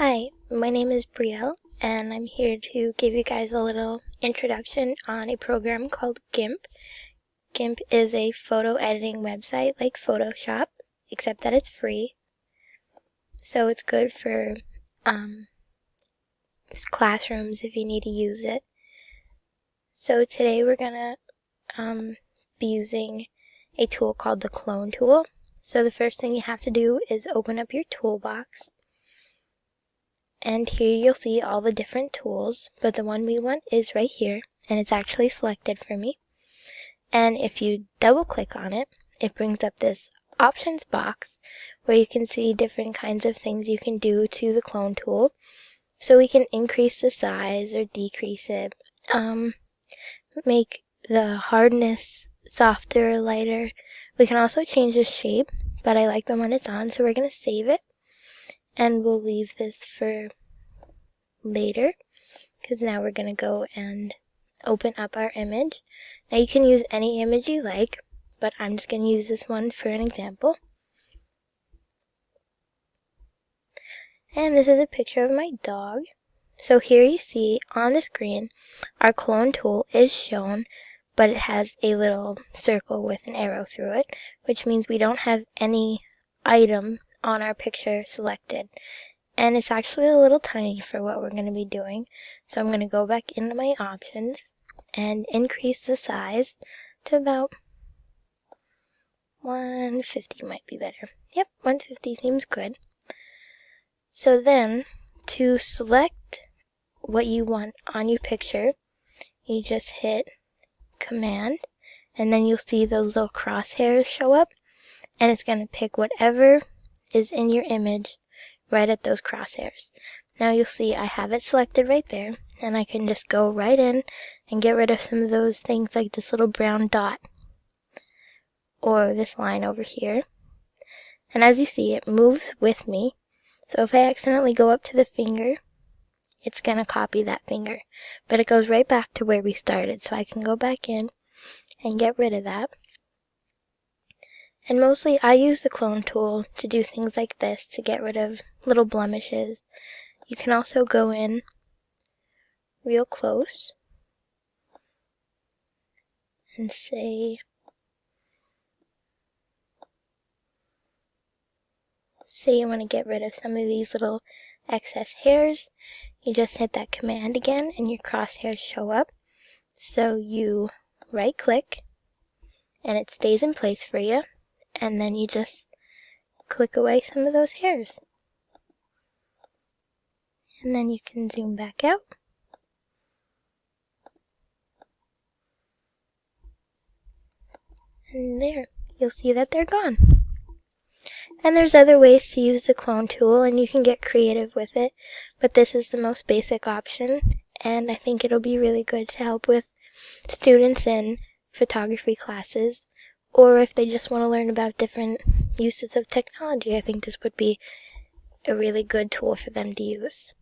Hi, my name is Brielle, and I'm here to give you guys a little introduction on a program called GIMP. GIMP is a photo editing website like Photoshop, except that it's free. So it's good for classrooms if you need to use it. So today we're gonna be using a tool called the clone tool. So the first thing you have to do is open up your toolbox. And here you'll see all the different tools, but the one we want is right here, and it's actually selected for me. And if you double click on it, it brings up this options box where you can see different kinds of things you can do to the clone tool. So we can increase the size or decrease it, make the hardness softer or lighter. We can also change the shape, but I like the one it's on, so we're going to save it. And we'll leave this for later, because now we're going to go and open up our image. Now you can use any image you like, but I'm just going to use this one for an example. And this is a picture of my dog. So here you see on the screen, our clone tool is shown, but it has a little circle with an arrow through it, which means we don't have any item on our picture selected. And it's actually a little tiny for what we're going to be doing. So I'm going to go back into my options and increase the size to about 150 might be better. Yep, 150 seems good. So then, to select what you want on your picture, you just hit Command, and then you'll see those little crosshairs show up, and it's going to pick whatever is in your image right at those crosshairs. Now you'll see I have it selected right there, and I can just go right in and get rid of some of those things like this little brown dot or this line over here. And as you see, it moves with me. So if I accidentally go up to the finger, it's going to copy that finger, but it goes right back to where we started, so I can go back in and get rid of that. And mostly I use the clone tool to do things like this, to get rid of little blemishes. You can also go in real close and say you want to get rid of some of these little excess hairs. You just hit that command again and your crosshairs show up. So you right click and it stays in place for you. And then you just click away some of those hairs. And then you can zoom back out. And there, you'll see that they're gone. And there's other ways to use the clone tool, and you can get creative with it, but this is the most basic option, and I think it'll be really good to help with students in photography classes, or if they just want to learn about different uses of technology. I think this would be a really good tool for them to use.